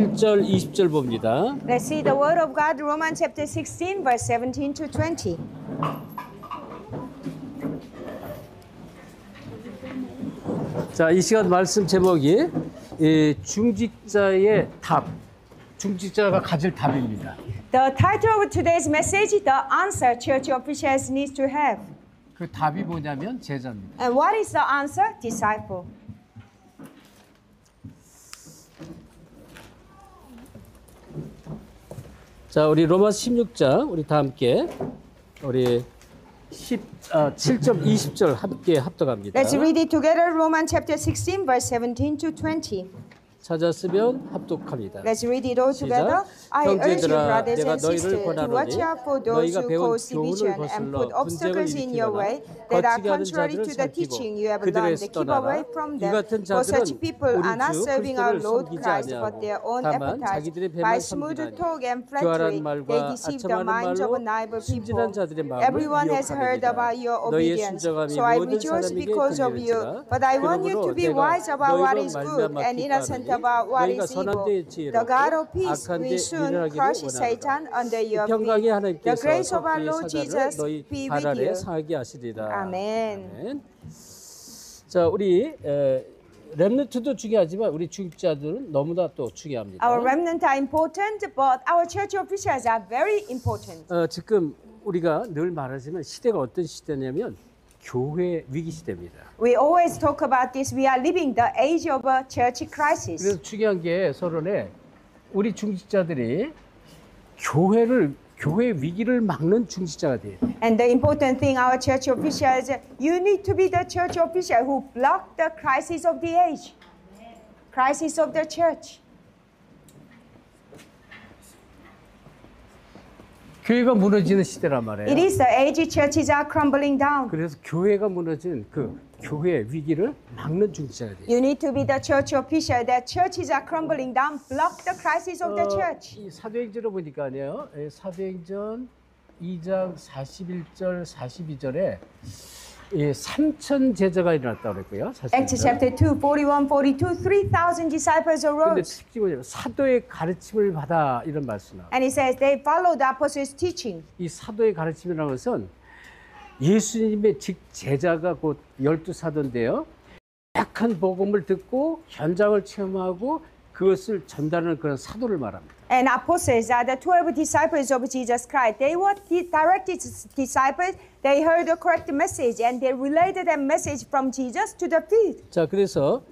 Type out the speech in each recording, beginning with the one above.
1절 20절 봅니다. Let's see the word of God, Romans chapter 16, verse 17 to 20. 자, 이 시간 말씀 제목이 중직자의 답, 중직자가 가질 답입니다. The title of today's message, The Answer Church Officials Need to Have. 그 답이 뭐냐면 제자입니다. And what is the answer? Disciple. 자, 우리 로마서 16장 우리 다 함께 우리 7절 20절 함께 합독합니다. Let's read it together, Romans chapter 16, verse 17 to 20. 찾았으면 합독합니다. Let's read it all together. 시작. I urge you, 형제들아, brothers 내가 and 너희를 sisters, to 권하노니 watch out for those 너희가 who 배운 cause division 교훈을 and 거슬러 put obstacles in your way that are contrary to the teaching you have learned. Keep away from them. For such people are not serving our Lord Christ, but their own appetites. By smooth talk and flattery, they deceive the minds of naive people. Everyone has heard about your obedience, so I rejoice because of you. But I want you to be wise about what is good and innocent about what is evil. The God of peace will soon crush Satan under your 평강의 feet. The 하나님께서 grace of our 속히 Lord 사자를 Jesus 너희 be 발 with 아래 you. 상하게 하시리라. 아멘. 자, 우리 렘넌트도 중요하지만 우리 중직자들은 너무나 또 중요합니다. Our remnant are important, but our church officials are very important. 지금 우리가 늘 말하지만 시대가 어떤 시대냐면 교회 위기 시대입니다. We always talk about this. We are living the age of a church crisis. 그래서 중요한 게 서론에 우리 중직자들이 교회 위기를 막는 중직자가 돼야 돼. And the important thing, our church officials, you need to be the church official who block the crisis of the age, crisis of the church. 교회가 무너지는 시대란 말이에요. It is the age churches are crumbling down. 그래서 교회가 무너진 그 교회 위기를 막는 중직자가 돼요. You need to be the church official that churches are crumbling down, block the crisis of the church. 이 사도행전을 보니까요. 사도행전 2장 41절 42절에 3천 제자가 일어났다고 그랬고요. Acts chapter 2, 41, 42, 3,000 disciples 근데 arose. 특징이 뭐냐면 사도의 가르침을 받아 이런 말씀 나와요. And it says they followed the apostles' teaching. 이 사도의 가르침이라는 것은 예수님의 직 제자가 곧 12사도인데요. 약한 복음을 듣고 현장을 체험하고 그것을 전달하는 그런 사도를 말합니다. And apostles are the 12 disciples of Jesus Christ. They were directed disciples. They heard the correct message and they related that message from Jesus to the field. 자, 그래서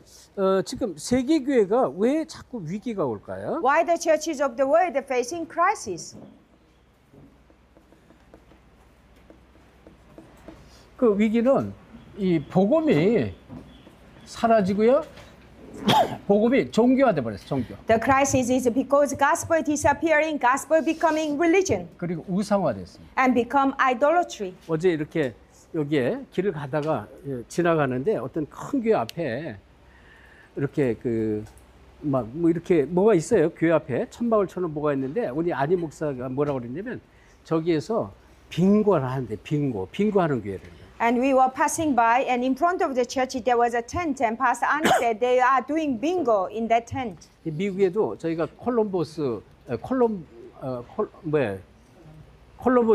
지금 세계 교회가 왜 자꾸 위기가 올까요? Why the churches of the world are facing crisis? 그 위기는 이 복음이 사라지고요. 복음이 종교화돼 버렸어요. 종교. The crisis is because gospel disappearing, gospel becoming religion, 그리고 우상화됐습니다. and become idolatry. 어제 이렇게 여기에 길을 가다가 지나가는데 어떤 큰 교회 앞에 이렇게 막 뭐 이렇게 뭐가 있어요. 교회 앞에 천막을처럼 뭐가 있는데 우리 안희 목사가 뭐라고 그랬냐면 저기에서 빙고를 하는데 빙고하는 교회를. And we were passing by, and in front of the church there was a tent, and Pastor Ani said they are doing bingo in that tent. 미국에도 저희가 콜럼보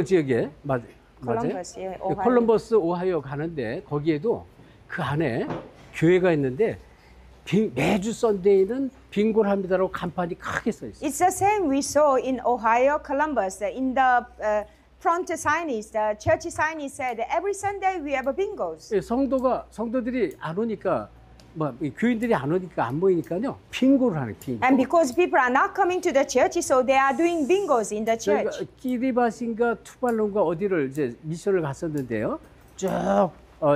지역에 맞아요. Columbus, 예, 오하이오. 콜럼버스 오하이오 가는데 거기에도 그 안에 교회가 있는데 매주 썬데이는 빙고를 합니다라고 간판이 크게 써 있어요. It's the same we saw in Ohio, Columbus. In the front signage, the church signage said every Sunday we have bingos. 성도들이 안 오니까 교인들이 안 오니까 안 보이니까요. 빙고를 하는 빙고. And because people are not coming to the church, so they are doing bingos in the church. 저희가 키리바신가 투발론가 어디를 이제 미션을 갔었는데요. 쭉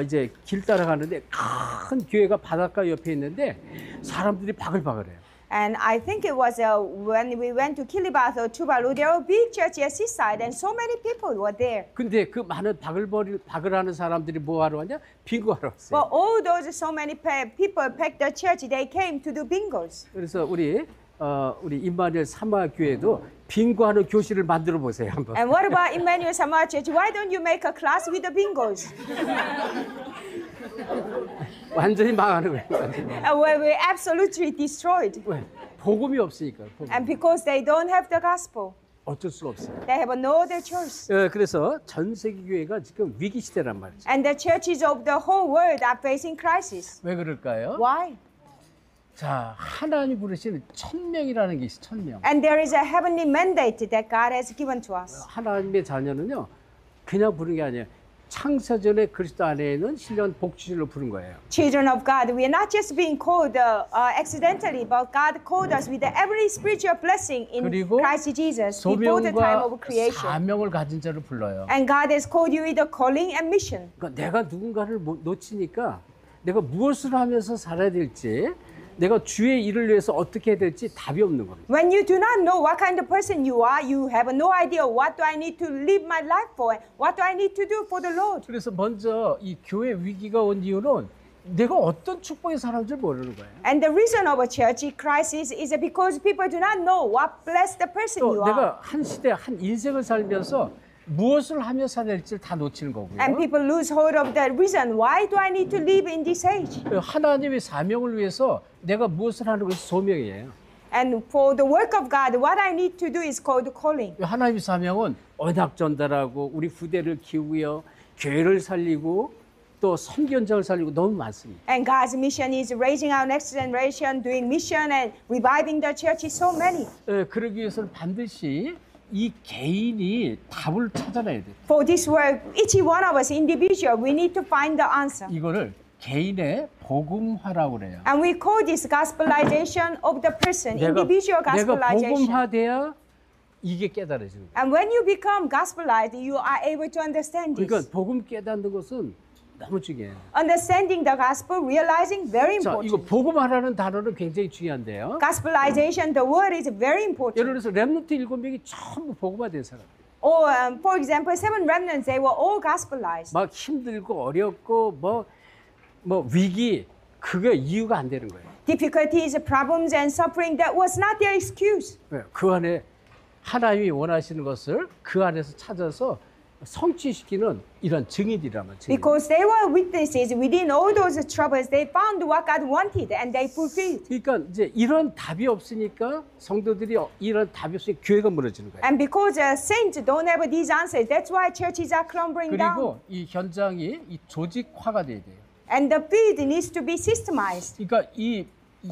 이제 길 따라가는데 큰 교회가 바닷가 옆에 있는데 사람들이 바글바글해요. And I think it was when we went to Kiribati or Tuvalu, there were big churches at seaside, and so many people were there. 근데 그 많은 바글하는 사람들이 뭐 하러 왔냐? 빙고하러 왔어요. But all those so many people packed the church, they came to do bingos. 그래서 우리 임마누엘 사마 교회도 빙고하는 교실을 만들어 보세요 한번. And what about Emmanuel Samoa Church? Why don't you make a class with the bingos? 완전히 망하는 거예요. Where we're absolutely destroyed. 왜? 복음이 없으니까. 복음. And because they don't have the gospel, 어쩔 수가 없어요. they have no other choice. 그래서 전 세계 교회가 지금 위기 시대란 말이죠. And the churches of the whole world are facing crisis. 왜 그럴까요? Why? 자, 하나님이 부르시는 1000명이라는 게 있어요. 1000명. And there is a heavenly mandate that God has given to us. 하나님의 자녀는요, 그냥 부른 게 아니에요. 창세전에 그리스도 안에 있는 신령 복주실로 부른 거예요. Children of God, we are not just being called accidentally, but God called us with every spiritual blessing in 그리고 Christ Jesus before the time of 소명과 creation. 사명을 가진 자를 불러요. And God has called you with a calling and mission. 그러니까 내가 누군가를 놓치니까 내가 무엇을 하면서 살아야 될지, 내가 주의 일을 위해서 어떻게 해야 될지 답이 없는 겁니다. When you do not know what kind of person you are, you have no idea what do I need to live my life for, what do I need to do for the Lord. 그래서 먼저 이 교회 위기가 온 이유는 내가 어떤 축복에 살았는지 모르는 거예요. And the reason of a church crisis is because people do not know what blessed the person 또 you are. 내가 한 시대, 한 인생을 살면서 무엇을 하며 살아야 될지를 다 놓치는 거고요. And people lose hold of the reason why do I need to live in this age. 하나님의 사명을 위해서 내가 무엇을 하는 것이 소명이에요. And for the work of God, what I need to do is called calling. 하나님의 사명은 언약 전달하고 우리 후대를 키우고요, 교회를 살리고 또 선견장을 살리고 너무 많습니다. And God's mission is raising our next generation, doing mission and reviving the church is so many. 그러기 위해서는 반드시 이 개인이 답을 찾아내야 돼요. For this work, each one of us individual, we need to find the answer. 이거를 개인의 복음화라고 그래요. And we call this gospelization of the person, individual 내가 gospelization. 복음화돼야 이게 깨달아지는 거예요. And when you become gospelized, you are able to understand this. 그러니까 복음 깨닫는 것은 너무 중요해요. Understanding the gospel, realizing very 자, 이거 important. 복음화라는 단어는 굉장히 중요한데요. Gospelization, the word is very important. 예를 들어서 렘넌트 7명이 전부 복음화된 사람. Or, for example, 7 remnants, they were all gospelized. 막 힘들고 어렵고 뭐 위기, 그게 이유가 안 되는 거예요. Difficulties, problems, and suffering, that was not their excuse. 그 안에 하나님이 원하시는 것을 그 안에서 찾아서 성취시키는 이런 증인이라면 증인. Because they were witnesses within all those troubles, they found what God wanted and they fulfilled. 그러니까 이제 이런 답이 없으니까 성도들이 이런 답이 없으니까 교회가 무너지는 거예요. And because saints don't have these answers, that's why churches are crumbling down. 그리고 이 현장이 이 조직화가 돼야 돼요. And the field needs to be systemized. 그러니까 이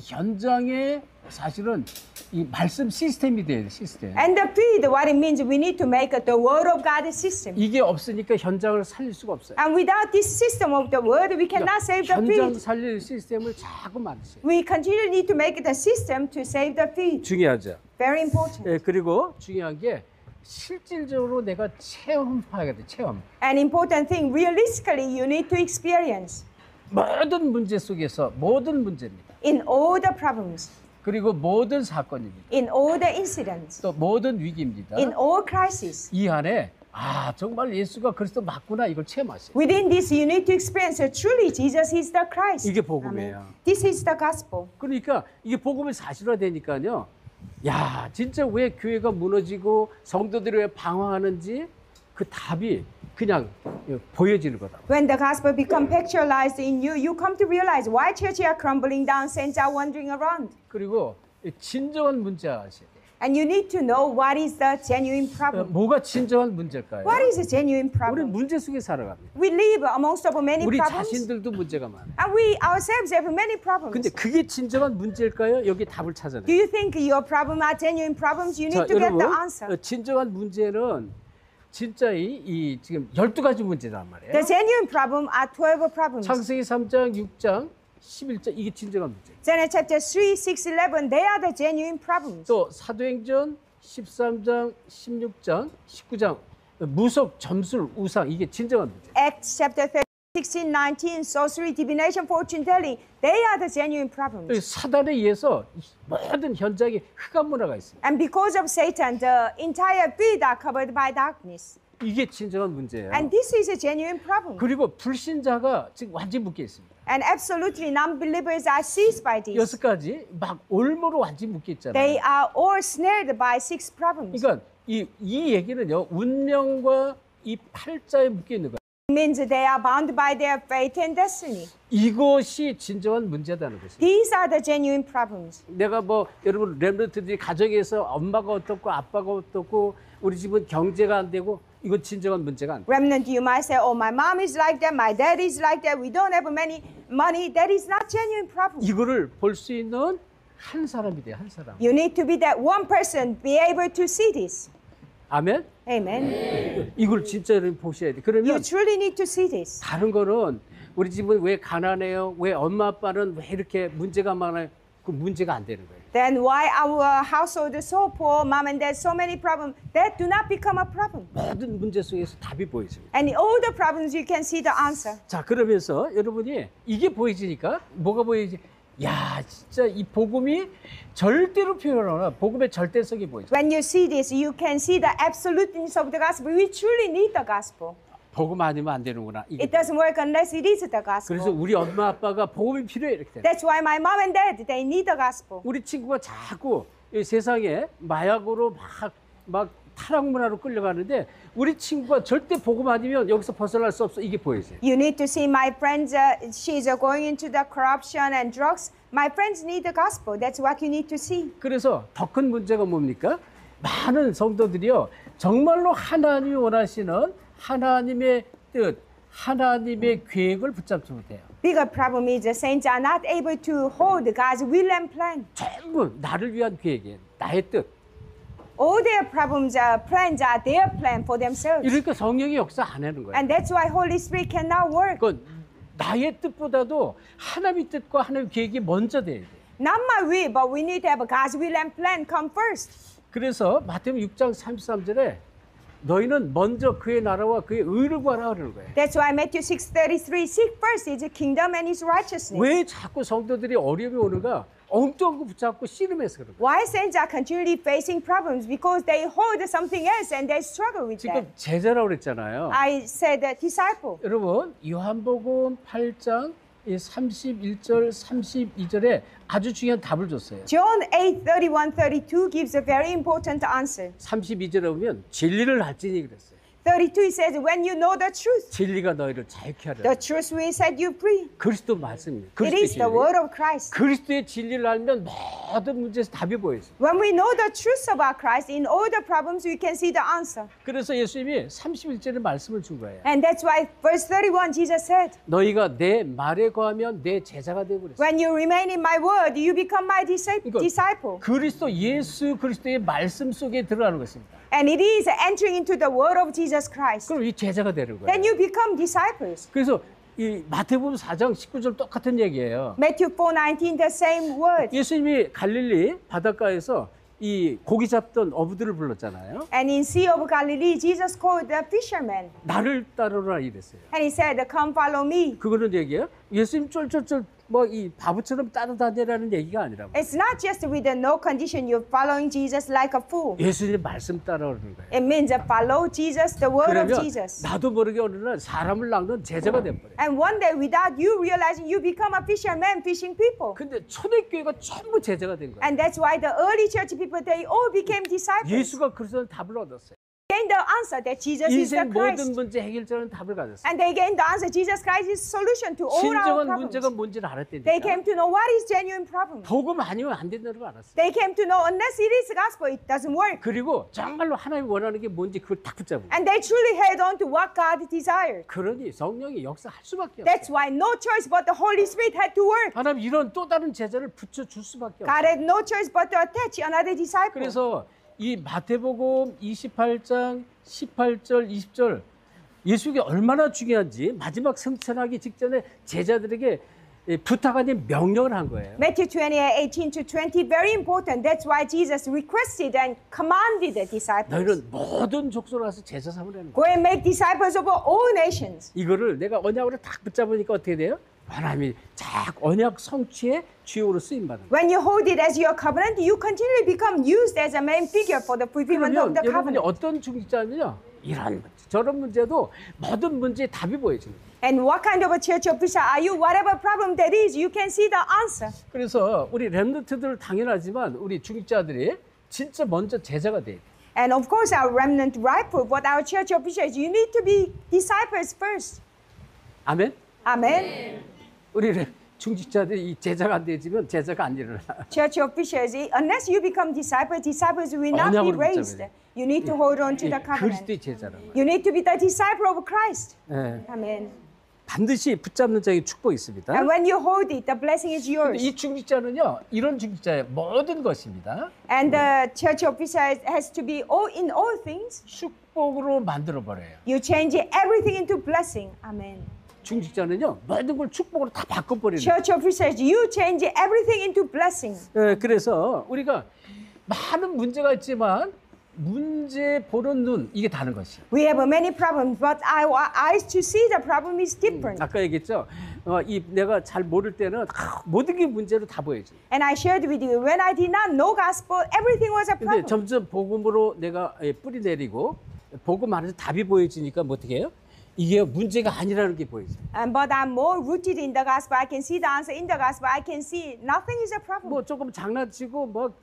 현장에 사실은 이 말씀 시스템이 돼야 돼, 시스템. And the field, what it means, we need to make the word of God a system. 이게 없으니까 현장을 살릴 수가 없어요. And without this system of the word, we cannot save the 현장 field. 살릴 시스템을 자꾸 만드세요. We continually need to make the system to save the field. 중요하죠. Very important. 그리고 중요한 게 실질적으로 내가 체험해야 돼, 체험. An important thing, realistically, you need to experience. 모든 문제 속에서 모든 문제입니다. In all the problems, 그리고 모든 사건입니다. in all the incidents, 또 모든 위기입니다. in all crises. 이 안에 정말 예수가 그리스도 맞구나 이걸 체험하세요. Within this, you need to experience truly Jesus is the Christ. 이게 복음이에요. Amen. This is the gospel. 그러니까 이게 복음이 사실화되니까요. 야, 진짜 왜 교회가 무너지고 성도들이 왜 방황하는지 그 답이 그냥 보여지는 거다. When the gospel becomes factualized in you, you come to realize why churches are crumbling down, saints are wandering around. 그리고 진정한 문제 아셔야 돼요. And you need to know what is the genuine problem. 뭐가 진정한 문제일까요? What is a genuine 우리 problem? 문제 속에 살아갑니다. We live amongst of many 우리 problems. 자신들도 문제가 많아요. And we ourselves have many problems. 근데 그게 진정한 문제일까요? 여기 답을 Do 찾아내요. you think your problem are genuine problems? You 자, need to get 여러분, the answer. 진정한 문제는 진짜 이 지금 12가지 문제란 말이에요. The genuine problem are 12 problems. 창세기 3장, 6장, 11장 이게 진정한 문제. Genesis chapter 3, 6, 11, they are the genuine problems. 또 사도행전 13장, 16장, 19장 무속, 점술, 우상 이게 진정한 문제. Acts chapter 13, 16, 19, sorcery, divination, fortune telling, they are the genuine problems. 사단에 의해서 모든 현장에 흑암 문화가 있습니다. And because of Satan, the entire field are covered by darkness. 이게 진정한 문제예요. And this is a genuine problem. 그리고 불신자가 지금 완전히 묶여 있습니다. And absolutely non-believers are seized by this. 6가지 막 올무로 완전히 묶여 있잖아요. They are all snared by 6 problems. 그러니까 이 얘기는요, 운명과 이 팔자에 묶여 있는 거예요. means they are bound by their fate and destiny. 이것이 진정한 문제다는 것입니다. These are the genuine problems. 내가 뭐 여러분 렘넌트들이 가정에서 엄마가 어떻고 아빠가 어떻고 우리 집은 경제가 안 되고 이건 진정한 문제가 아니에요. Remnant, you might say, oh, my mom is like that, my dad is like that, we don't have many money. That is not genuine problem. 이거를 볼 수 있는 한 사람이 돼요, 한 사람. You need to be that one person, be able to see this. 아멘? Amen. 이걸 진짜 여러분 보셔야 돼요. You 그러면 truly need to see this. 다른 거는 우리 집은 왜 가난해요? 왜 엄마 아빠는 왜 이렇게 문제가 많아요? 그 문제가 안 되는 거예요. Then why our household is so poor, mom and dad so many problems, that do not become a problem. 모든 문제 속에서 답이 보여집니다. And in all the problems you can see the answer. 자, 그러면서 여러분이 이게 보여지니까 뭐가 보이지? 야, 진짜 이 복음이 절대로 표현하나 복음의 절대성이 보이죠. When you see this, you can see the absoluteness of the gospel. We truly need the gospel. 복음 아니면 안 되는구나. 이게. It doesn't work unless it is the 그래서 gospel. 우리 엄마 아빠가 복음이 필요해 이렇게 돼요. That's why my mom and dad, they need the gospel. 우리 친구가 자꾸 이 세상에 마약으로 막 타락 문화로 끌려가는데 우리 친구가 절대 복음 아니면 여기서 벗어날 수 없어. 이게 보이세요. You need to see my friends, she's going into the corruption and drugs. My friends need the gospel. That's what you need to see. 그래서 더 큰 문제가 뭡니까? 많은 성도들이요. 정말로 하나님이 원하시는 하나님의 뜻, 하나님의 계획을 붙잡지 못해요. Bigger problem is the saints are not able to hold God's will and plan. 전부 나를 위한 계획이에요. 나의 뜻. All their problems, plans are their plan for themselves. 이러니까 성령이 역사 안 하는 거예요. And that's why Holy Spirit cannot work. 그건 나의 뜻보다도 하나님의 뜻과 하나님의 계획이 먼저 돼야 돼요. Not my will, but we need to have God's will and plan come first. 그래서 마태복음 6장 33절에 너희는 먼저 그의 나라와 그의 의를 구하라 그러는 거예요. That's why Matthew 6:33, seek first His kingdom and His righteousness. 왜 자꾸 성도들이 어려움이 오는가? 엉뚱한 거 붙잡고 씨름해서 그런 거예요. Why saints are continually facing problems? Because they hold something else and they struggle with that. 지금 제자라고 그랬잖아요. I said disciple. 여러분 요한복음 8장 31절 32절에 아주 중요한 답을 줬어요. John 8:31-32 gives a very important answer. 32절에 보면 진리를 알지니 그랬어요. 32 says, when you know the truth, 진리가 너희를 자유케 하리라. the truth will set you free. 그리스도 말씀입니다. It is the word of Christ. 그리스도의 진리를 알면 모든 문제에서 답이 보여요. When we know the truth about Christ, in all the problems we can see the answer. 그래서 예수님이 31절에 말씀을 준 거예요. And that's why verse 31 Jesus said, 너희가 내 말에 거하면 내 제자가 되고 그랬어요. when you remain in my word, you become my disciple. 그리스도 예수 그리스도의 말씀 속에 들어가는 것입니다. And it is entering into the word of Jesus Christ. 그럼 이 제자가 되는 거예요. Then you become disciples. 그래서 이 마태복음 4장 19절 똑같은 얘기예요. Matthew 4:19, the same word. 예수님이 갈릴리 바닷가에서 이 고기 잡던 어부들을 불렀잖아요. And in Sea of Galilee, Jesus called the fishermen. 나를 따르라 이랬어요. And he said, come follow me. 그거는 얘기예요. 예수님 쫄쫄쫄 뭐 이 바보처럼 따라다니라는 얘기가 아니라 It's not just with the no condition you're following Jesus like a fool. 예수님 말씀 따라오는 거예요. It means follow Jesus, the word of 그러면 Jesus. 나도 모르게 어느 날 사람을 낚는 제자가 돼버려요. And one day, without you realizing, you become a fisherman fishing people. 근데 초대교회가 전부 제자가 된 거예요. And that's why the early church people, they all became disciples. 예수가 그래서 답을 얻었어요. Gained the answer that Jesus is the 인생 모든 Christ. 문제 해결자는 답을 가졌어요. And they gained the answer, Jesus Christ is solution to all our 진정한 problems. 문제가 뭔지를 알았다니까. They came to know what is genuine problem. 복음 아니면 안 된다는 걸 알았어요. They came to know unless it is gospel, it doesn't work. 그리고 정말로 하나님이 원하는 게 뭔지 그걸 딱 붙잡고. And they truly held on to what God desired. 그러니 성령이 역사할 수밖에 That's 없어요. why no choice but the Holy Spirit had to work. 하나님 이런 또 다른 제자를 붙여줄 수밖에 God 없어요. had no choice but to attach another disciple. 그래서 이 마태복음 28장 18절 20절 예수가 얼마나 중요한지 마지막 승천하기 직전에 제자들에게 부탁 아닌 명령을 한 거예요. Matthew 28:18-20, very important. That's why Jesus requested and commanded the disciples. 너희는 모든 족속으로 와서 제자 삼으라는 거예요. Go and make disciples of all nations. 이거를 내가 언약으로 딱 붙잡으니까 어떻게 돼요? 하나님이 자 언약 성취의 주역으로 쓰임받는 거예요. When you hold it as your covenant, you continually become used as a main figure for the fulfillment of 그러면 the 여러분이 covenant. 어떤 중직자면요 이런 문제, 저런 문제도 모든 문제에 답이 보여지는 거예요. And what kind of a church officer are you? Whatever problem that is, you can see the answer. 그래서 우리 렘넌트들 당연하지만 우리 중직자들이 진짜 먼저 제자가 돼야 돼요. And of course, our remnant riper, but our church officials, you need to be disciples first. 아멘. Amen. 우리는 중직자들이 이 제자가 안 되지면 제자가 안 일어나. Church officials, unless you become disciples, disciples will not be 언약으로 raised. 붙잡아야 돼. You need to hold on to the covenant. 그리스도의 제자란 말이에요. You need to be the disciple of Christ. 예. Amen. 반드시 붙잡는 자에게 축복이 있습니다. And when you hold it, the blessing is 근데 yours. 이 중직자는요, 이런 중직자의 모든 것입니다. And the church officer has to be all in all things. 축복으로 만들어 버려요. You change everything into blessing. Amen. 중직자는요, 모든 걸 축복으로 다 바꿔버리는. Church officers, you change everything into blessing. 그래서 우리가 많은 문제가 있지만 문제 보는 눈 이게 다른 것이에요. We have many problems, but our eyes to see the problem is different. 아까 얘기했죠. 이 내가 잘 모를 때는 모든 게 문제로 다 보여져. And I shared with you, when I did not know gospel, everything was a 근데 problem. 점점 복음으로 내가 뿌리 내리고 복음 안에서 답이 보여지니까 뭐 어떻게 해요? 이게 문제가 아니라는 게 보이죠. But I'm more rooted in the gospel. I can see the answer in the gospel. I can see nothing is a problem. 뭐 조금 장난치고 뭐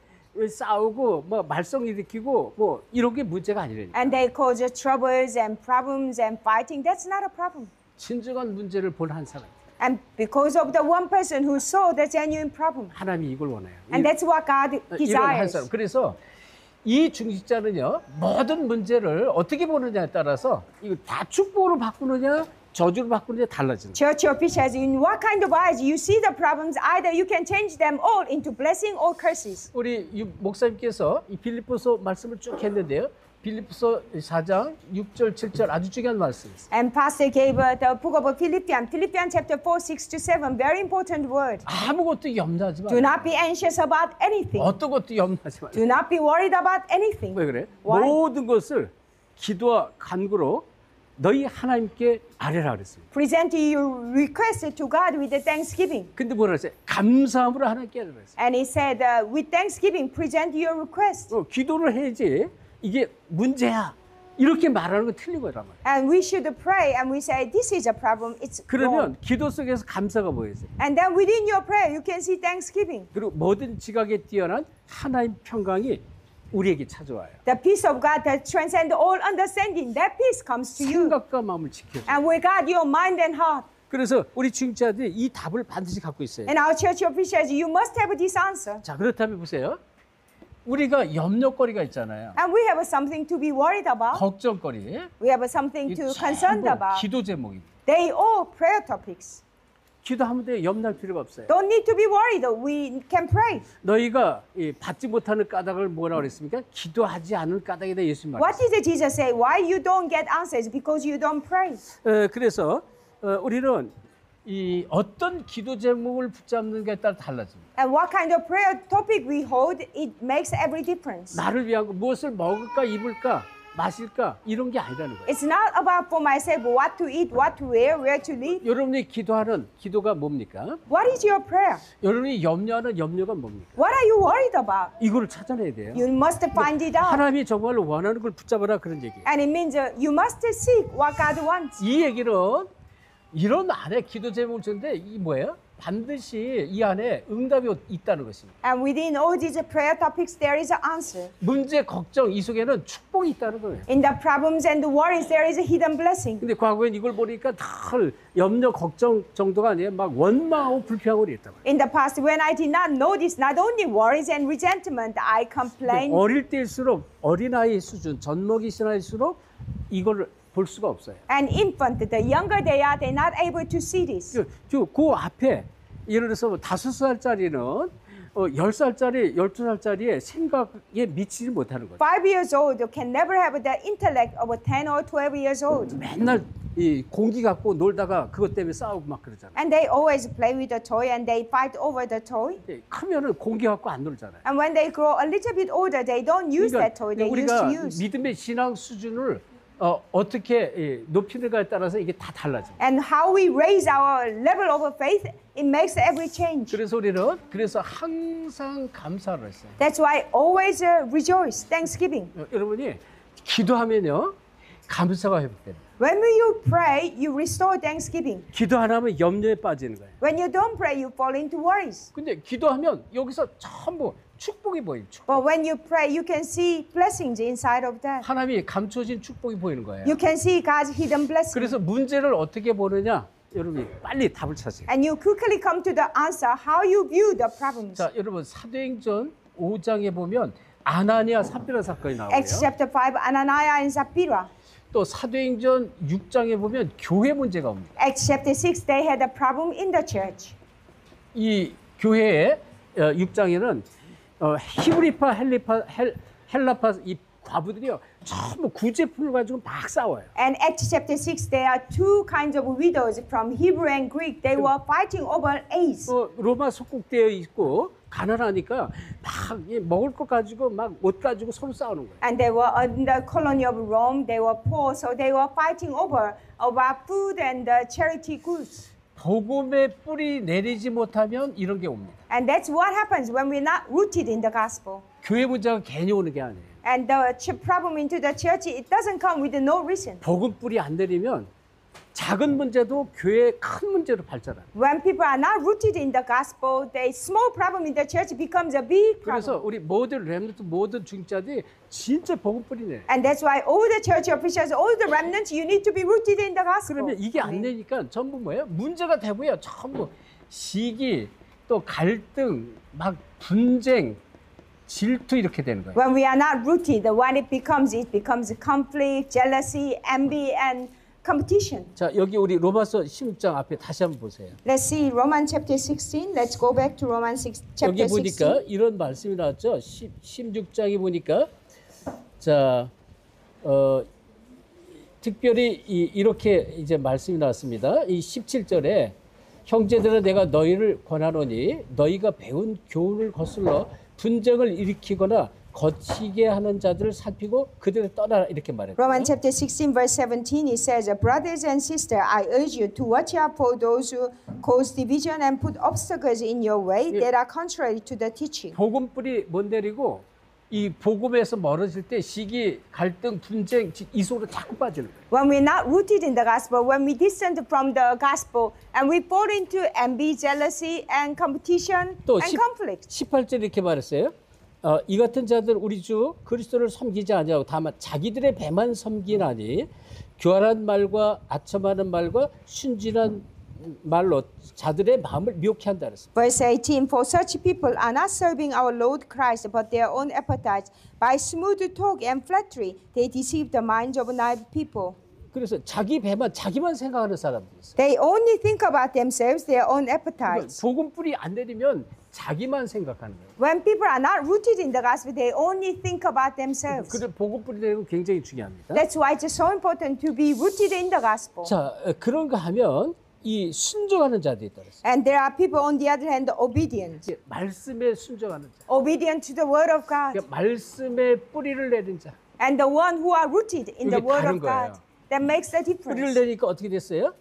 싸우고 뭐 말썽 일으키고 뭐 이런 게 문제가 아니라니까. And they cause troubles and problems and fighting. That's not a problem. 진정한 문제를 본 한 사람. And because of the one person who saw the genuine problem. 하나님이 이걸 원해요. And that's what God 이런 한 desires. 사람. 그래서 이 중직자는요, 모든 문제를 어떻게 보느냐에 따라서 이거 다 축복으로 바꾸느냐 저주로 바꾸느냐 달라지는 거예요. Church officials, in what kind of eyes you see the problems, either you can change them all into blessing or curses. 우리 목사님께서 이 빌립보서 말씀을 쭉 했는데요. 빌립보서 4장 6절 7절 아주 중요한 말씀이었어요. And Pastor gave the book of Philippians chapter 4, 6 to 7, very important word. 아무것도 염려하지 Do 말아요. not be anxious about anything. 어떤 것도 염려하지 말아요. Do not be worried about anything. 왜 그래? Why? 모든 것을 기도와 간구로 너희 하나님께 아뢰라 그랬습니다. Present your request to God with the thanksgiving. 근데 뭐라 그랬어요? 감사함으로 하나님께 아뢰라 그랬어요. And he said, with thanksgiving, present your request. 기도를 해야지 이게 문제야. 이렇게 말하는 건 틀린 거란 말이에요. And we should pray and we say, this is a problem, it's wrong. 그러면 기도 속에서 감사가 보여져요. And then within your prayer, you can see thanksgiving. 그리고 모든 지각에 뛰어난 하나님 평강이 우리에게 찾아와요. The peace of God that transcends all understanding, that peace comes to you. 생각과 마음을 지켜줘. And we guard your mind and heart. 그래서 우리 중직자들이 이 답을 반드시 갖고 있어요. And our church officials, you must have this answer. 자, 그렇다면 보세요. 우리가 염려거리가 있잖아요. And we have something to be worried about. 걱정거리. We have something to concerned about. 기도 제목입니다. They all prayer topics. 기도하면 돼요. 염려할 필요가 없어요. Don't need to be worried. We can pray. 너희가 받지 못하는 까닭을 뭐라고 그랬습니까? 기도하지 않은 까닭이다 예수님 What 말했어요. did Jesus say? Why you don't get answers? Because you don't pray. 그래서 우리는 이 어떤 기도 제목을 붙잡는가에 따라 달라집니다. And what kind of prayer topic we hold, it makes every difference. 나를 위한 거 무엇을 먹을까 입을까 마실까 이런 게 아니라는 거예요. It's not about for myself what to eat, what to wear, where to live. 여러분이 기도하는 기도가 뭡니까? What is your prayer? 여러분이 염려하는 염려가 뭡니까? What are you worried about? 이거를 찾아내야 돼요. You must find it out. 하나님이 정말로 원하는 걸 붙잡아라 그런 얘기예요. And it means you must seek what God wants. 이 얘기는 이런 안에 기도 제목을 주는데 이 뭐예요? 반드시 이 안에 응답이 있다는 것입니다. And within all these prayer topics, there is an answer. 문제, 걱정 이 속에는 축복이 있다는 거예요. In the problems and the worries, there is a hidden blessing. 근데 과거엔 이걸 보니까 늘 염려, 걱정 정도가 아니에요. 막 원망하고 불평하고 그랬다고. In the past, when I did not know this, not only worries and resentment, I complained. 어릴 때일수록 어린아이 수준, 젖먹이 신아일수록 이걸 볼 수가 없어요. An infant, the younger they are, they're not able to see this. 그 앞에 예를 들어서 5살짜리는 10살짜리, 12살짜리의 생각에 미치지 못하는 거죠. 5 years old can never have the intellect of a 10 or 12 years old. 맨날 이 공기 갖고 놀다가 그것 때문에 싸우고 막 그러잖아요. And they always play with the toy and they fight over the toy. 크면은 공기 갖고 안 놀잖아요. And when they grow a little bit older, they don't use that toy. They used 우리가 to use. 믿음의 신앙 수준을 어떻게 높이는가에 따라서 이게 다 달라져요. And how we raise our level of faith, it makes every change. 그래서 우리는 항상 감사를 했어요. That's why always rejoice, thanksgiving. 여러분이 기도하면요 감사가 회복됩니다. When you pray, you restore thanksgiving. 기도 안 하면 염려에 빠지는 거예요. When you don't pray, you fall into worries. 근데 기도하면 여기서 전부 축복이 보여요. 축복. But when you pray, you can see blessings inside of that. 하나님이 감춰진 축복이 보이는 거예요. You can see God's hidden blessing. 그래서 문제를 어떻게 보느냐? 여러분이 빨리 답을 찾으세요. And you quickly come to the answer how you view the problems. 자, 여러분 사도행전 5장에 보면 아나니아 삽비라 사건이 나와요. Acts chapter 5, Ananias and Sapphira. 또 사도행전 6장에 보면 교회 문제가 옵니다. Acts chapter 6, they had a problem in the church. 이 교회의 6장에는 히브리파, 헬라파 이 과부들이요 전부 구제품을 가지고 막 싸워요. And Acts chapter 6, there are two kinds of widows from Hebrew and Greek. They were fighting over AIDS. 로마 속국되어 있고 가난하니까 막 먹을 것 가지고 막 옷 가지고 서로 싸우는 거예요. And they were in the colony of Rome. They were poor, so they were fighting over food and charity goods. 복음의 뿌리 내리지 못하면 이런 게 옵니다. And that's what happens when we're not rooted in the gospel. 교회 문제가 괜히 오는 게 아니에요. And the problem into the church, it doesn't come with no reason. 복음 뿌리 안 내리면 작은 문제도 교회의 큰 문제로 발전합니다. When people are not rooted in the gospel, the small problem in the church becomes a big 그래서 problem. 우리 모든 렘넌트 모든 중자들이 진짜 복음 뿌리네. And that's why all the church officials, all the remnants, you need to be rooted in the gospel. 그러면 이게 안 되니까 전부 뭐예요? 문제가 되고요. 전부 시기, 또 갈등, 막 분쟁, 질투 이렇게 되는 거예요. When we are not rooted, what it becomes conflict, jealousy, envy, and competition. 자, 여기 우리 로마서 16장 앞에 다시 한번 보세요. Let's see Romans chapter 16. Let's go back to Romans 6, chapter 여기 보니까 16. 이런 말씀이 나왔죠. 16장에 보니까 자, 특별히 이렇게 이제 말씀이 나왔습니다. 이 17절에 형제들아 내가 너희를 권하노니 너희가 배운 교훈을 거슬러 분쟁을 일으키거나 거치게 하는 자들을 살피고 그들을 떠나라 이렇게 말했어요. Romans chapter 16 verse 17 it says, brothers and sisters, I urge you to watch out for those who cause division and put obstacles in your way that are contrary to the teaching. 복음 뿌리 못 내리고 이 복음에서 멀어질 때 시기, 갈등, 분쟁 이 속으로 자꾸 빠지는 거예요. When we're not rooted in the gospel, when we distant from the gospel and we fall into envy, jealousy and competition 또 and conflict. 18절 이렇게 말했어요. 이 같은 자들 우리 주 그리스도를 섬기지 아니하고 다만 자기들의 배만 섬기나니 교활한 말과 아첨하는 말과 순진한 말로 자들의 마음을 미혹해 한다 그랬습니다. Verse 18, for such people are not serving our Lord Christ, but their own appetites. By smooth talk and flattery, they deceive the minds of naive people. 그래서 자기 배만 자기만 생각하는 사람들이 있어요. They only think about themselves, their own appetites. 복음 뿌리 안 내리면 자기만 생각하는 거예요. When people are not rooted in the gospel, they only think about themselves. 그래 복음 뿌리 내리는 건 굉장히 중요합니다. That's why it's so important to be rooted in the gospel. 자, 그런가 하면 이 순종하는 자들이 있다 그랬어요. And there are people on the other hand obedient. 말씀에 순종하는 자. Obedient to the word of God. 그러니까 말씀에 뿌리를 내린 자. And the one who are rooted in the 이게 word 다른 of God. 거예요. That makes the 뿌리를 difference. 내니까 어떻게 됐어요?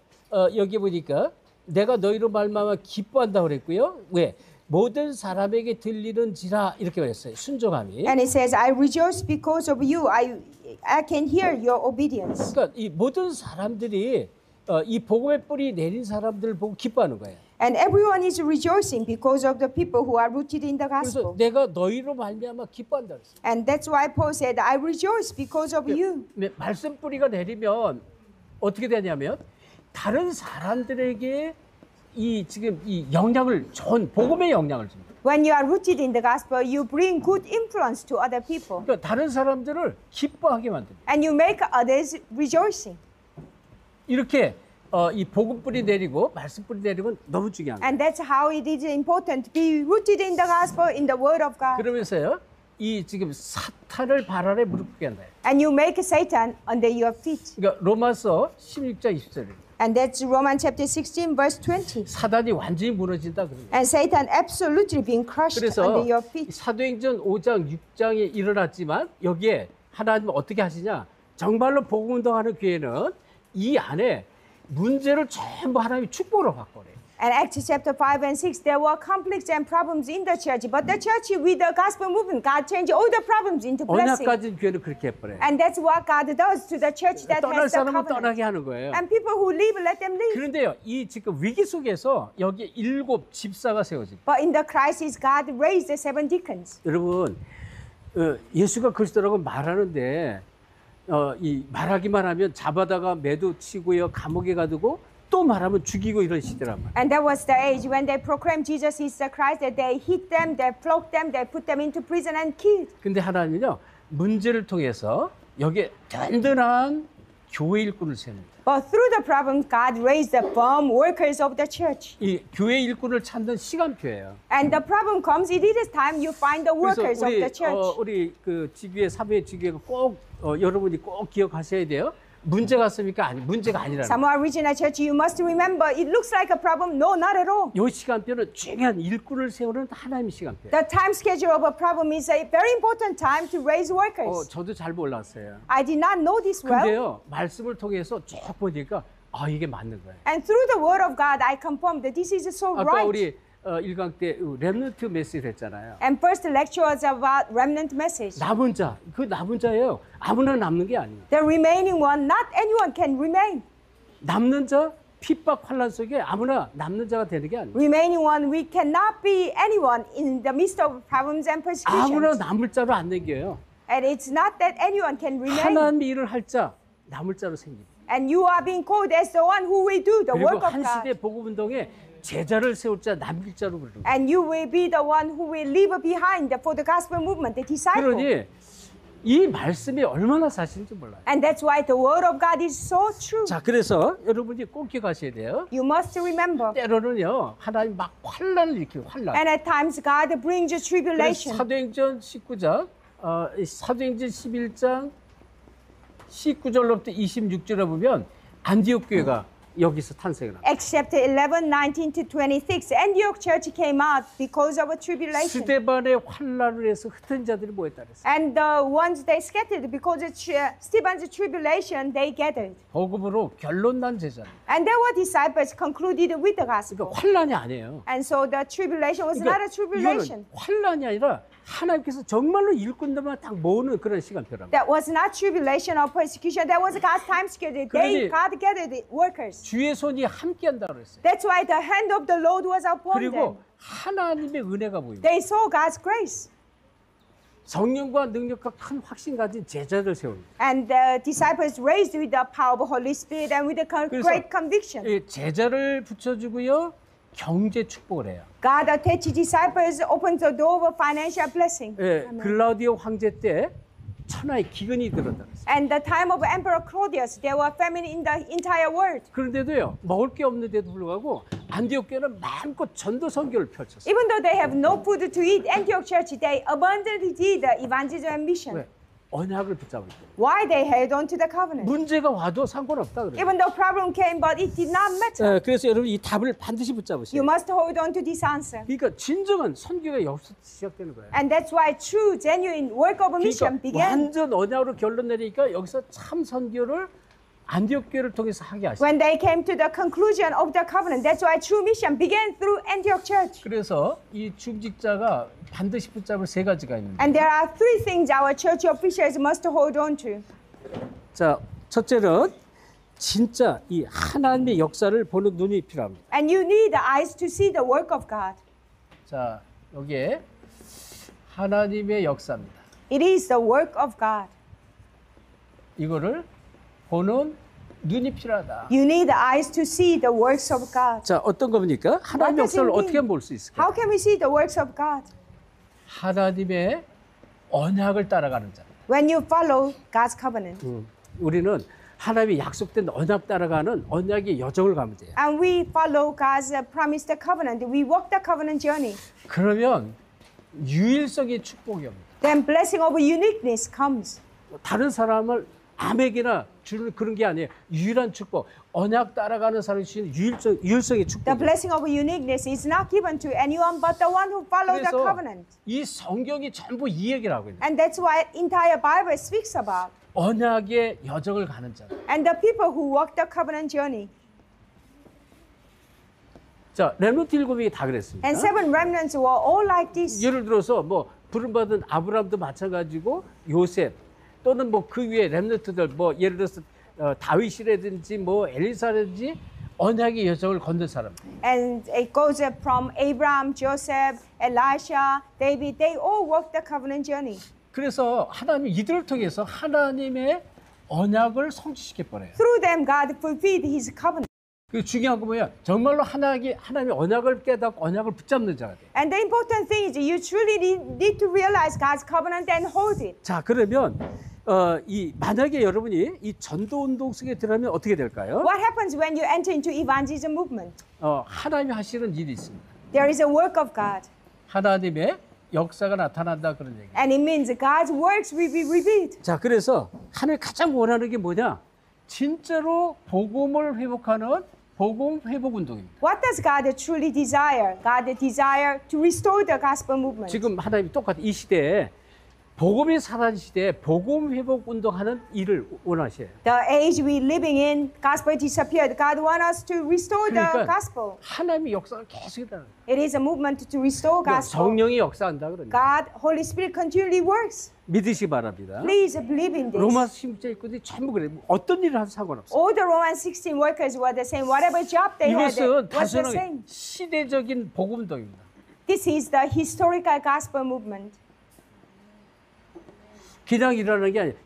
여기 보니까 내가 너희로 말미암아 기뻐한다 그랬고요. 왜? 모든 사람에게 들리는지라 이렇게 말했어요. 순종함이. And it says, I rejoice because of you. I can hear your obedience. 그러니까 이 모든 사람들이 이 복음의 뿌리 내린 사람들을 보고 기뻐하는 거예요. And everyone is rejoicing because of the people who are rooted in the 그래서 gospel. 내가 너희로 말미암아 기뻐한다 그랬어요. And that's why Paul said, I rejoice because of you. 말씀 뿌리가 내리면 어떻게 되냐면 다른 사람들에게 이 지금 이 영향을 좋은 복음의 영향을 줍니다. When you are rooted in the gospel, you bring good influence to other people. 그러니까 다른 사람들을 기뻐하게 만듭니다. And you make others rejoicing. 이렇게 이 복음 뿌리 내리고 말씀 뿌리 내리면 너무 중요한 거예요. And that's how it is important to be rooted in the gospel, in the word of God. 그러면서요, 이 지금 사탄을 발 아래 무릎 꿇게 한다. And you make Satan under your feet. 그러니까 로마서 16장 20절입니다. And that's Romans chapter 16, verse 20. 사단이 완전히 무너진다 그런 거예요. And Satan absolutely being crushed 그래서 under your feet. 사도행전 5장 6장에 일어났지만 여기에 하나님은 어떻게 하시냐? 정말로 복음 운동하는 교회는 이 안에 문제를 전부 하나님이 축복으로 바꿔요. And Acts chapter 5 and 6, there were conflicts and problems in the church. But the church with the gospel movement, God changed all the problems into blessing. 언약 가진 교회는 그렇게 해버려요. And that's what God does to the church that 떠날 has the 사람은 covenant. 떠나게 하는 거예요. And people who leave, let them leave. 그런데요, 이 지금 위기 속에서 여기 7 집사가 세워집니다. But in the crisis, God raised the 7 deacons. 여러분, 예수가 그리스도라고 말하는데 이 말하기만 하면 잡아다가 매도 치고요, 감옥에 가두고 또 말하면 죽이고 이런 시대란 말이에요. And that was the age when they proclaimed Jesus is the Christ, that they hit them, they flogged them, they put them into prison and killed. 근데 하나님은요, 문제를 통해서 여기에 든든한 교회 일꾼을 세웁니다. But through the problem, God raised the firm workers of the church. 이 교회 일꾼을 찾는 시간표예요. And the problem comes, it is time you find the workers of the church. 우리 그 지교회 사부의 지교회가 꼭 여러분이 꼭 기억하셔야 돼요. 문제가 있습니까? 아니, 문제가 아니라는. Samoa Regional Church, you must remember, it looks like a problem. No, not at all. 이 시간표는 중요한 일꾼을 세우는 하나님의 시간표예요. The time schedule of a problem is a very important time to raise workers. 저도 잘 몰랐어요. I did not know this well. 근데요, 말씀을 통해서 쭉 보니까 이게 맞는 거예요. And through the word of God, I confirmed that this is so 아까 right. 우리 1강 때 렘넌트 메시지 했잖아요. And first lecture was about remnant message. 남은 자, 그 남은 자예요. 아무나 남는 게 아니에요. The remaining one, not anyone can remain. 남는 자, 핍박 환란 속에 아무나 남는 자가 되는 게 아니에요. Remaining one, we cannot be anyone in the midst of problems and 아무나 persecutions. 남을 자로 안 남겨요. And it's not that anyone can remain. 하나님의 일을 할 자, 남을 자로 생깁니다. And you are being called as the one who will do the 그리고 work of 한 시대 God. 복음 운동에 제자를 세울 자, 남길 자로 부르는 거예요. And you will be the one who will leave behind for the gospel movement, the disciple. 그러니 이 말씀이 얼마나 사실인지 몰라요. And that's why the word of God is so true. 자, 그래서 여러분이 꼭 기억하셔야 돼요. You must remember. 때로는요, 하나님 막 환란을 일으키고 환란. And at times God brings you 그래서 tribulation. 사도행전 19장, 사도행전 11장 19절로부터 26절에 보면 안디옥 교회가 여기서 탄생을 합니다. Acts chapter 11, 19 to 26. Antioch church came out because of a tribulation. 스데반의 환란을 해서 흩은 자들이 모였다 그랬어요. And the ones they scattered because of Stephen's tribulation, they gathered. 복음으로 결론 난 제자입니다. And there were disciples concluded with the gospel. 그러니까 환란이 아니에요. And so the tribulation was not a tribulation. 이거는 환란이 아니라 하나님께서 정말로 일꾼들만 딱 모으는 그런 시간표랍니다. That was not tribulation or persecution. That was God's time schedule. God gathered the workers. 주의 손이 함께한다 그랬어요. That's why the hand of the Lord was upon them. 그리고 하나님의 은혜가 보입니다. They saw God's grace. 성령과 능력과 큰 확신 가진 제자들 세웁니다. And the disciples raised with the power of the Holy Spirit and with the great conviction. 이 제자를 붙여주고요, 경제 축복을 해요. God attached disciples, opened the door of financial blessing. 예, 글라우디오 황제 때 천하의 기근이 들었다 그랬어요. And the time of Emperor Claudius, there were famine in the entire world. 그런데도요, 먹을 게 없는데도 불구하고 안디옥 교회는 마음껏 전도 선교를 펼쳤어요. Even though they have no food to eat, Antioch Church, they abundantly did the evangelism and mission. 왜? 언약을 붙잡을 때. Why they held on to the covenant? 문제가 와도 상관없다 그래요. Even though problem came, but it did not matter. 그래서 여러분 이 답을 반드시 You 붙잡으세요. must hold on to this answer. 그러니까 진정한 선교가 여기서 시작되는 거예요. And that's why true, genuine work of mission 그러니까 began. 완전 언약으로 결론 내리니까 여기서 참 선교를 안디옥 교회를 통해서 하게 하시죠. When they came to the conclusion of the covenant, that's why true mission began through Antioch Church. 그래서 이 중직자가 반드시 붙잡을 3가지가 있는데. And there are 3 things our church officials must hold on to. 자, 첫째는 진짜 이 하나님의 역사를 보는 눈이 필요합니다. And you need the eyes to see the work of God. 자, 여기에 하나님의 역사입니다. It is the work of God. 이거를 보는 눈이 필요하다. You need the eyes to see the works of God. 자, 어떤 겁니까? 하나님의 does it 역사를 mean? 어떻게 볼 수 있을까요? How can we see the works of God? 하나님의 언약을 따라가는 자. When you follow God's covenant. 우리는 하나님의 약속된 언약 따라가는 언약의 여정을 가면 돼요. And we follow God's promised covenant. We walk the covenant journey. 그러면 유일성의 축복이 옵니다. Then blessing of uniqueness comes. 다른 사람을 암에게나 주는 그런 게 아니에요. 유일한 축복. 언약 따라가는 사람이 주시는 유일성의 The 축복. blessing of uniqueness is not given to anyone but the one who follows the 그래서 covenant. 이 성경이 전부 이 얘기를 하고 있는 거예요. And that's why entire Bible speaks about. 언약의 여정을 가는 자. And the people who walk the covenant journey. 자, 렘넌트 7명이 다 그랬습니다. And 7 remnants were all like this. 예를 들어서 뭐 부름받은 아브라함도 마찬가지고 요셉 또는 뭐 그 위에 렘넌트들 뭐 예를 들어서 다윗이라든지 뭐 엘리사라든지 언약의 여정을 건넌 사람. And it goes from Abraham, Joseph, Elisha, David. They all walked the covenant journey. 그래서 하나님 이들을 통해서 하나님의 언약을 성취시켜 버려요. Through them, God fulfilled His covenant. 그 중요한 거 뭐야? 정말로 하나님의 언약을 깨닫고 언약을 붙잡는 자가 돼. And the important thing is you truly need to realize God's covenant and hold it. 자, 그러면 이 만약에 여러분이 이 전도 운동 속에 들어가면 어떻게 될까요? What happens when you enter into evangelism movement? 하나님이 하시는 일이 있습니다. There is a work of God. 하나님의 역사가 나타난다 그런 얘기. And it means God's works will be revealed. 자, 그래서 하나님 가장 원하는 게 뭐냐? 진짜로 복음을 회복하는 복음 회복 운동입니다. What does God truly desire? God desire to restore the gospel movement. 지금 하나님이 똑같은 이 시대에 복음이 사라진 시대에 복음 회복 운동하는 일을 원하셔요. The age we living in, gospel disappeared. God wants us to restore the 그러니까 gospel. 하나님의 역사가 계속 일어나는 거예요. It is a movement to restore gospel. 성령이 역사한다 그러니까. God, Holy Spirit continually works. 믿으시기 바랍니다. Please believe in this. 로마서 16장 일꾼들이 전부 그래. 어떤 일을 하든 상관없어요. All the Roman 16 workers were the same. Whatever job they had 이것은 was the 단순하게 same. 시대적인 복음 운동입니다. This is the historical gospel movement. 그냥 일어나는 게 아니라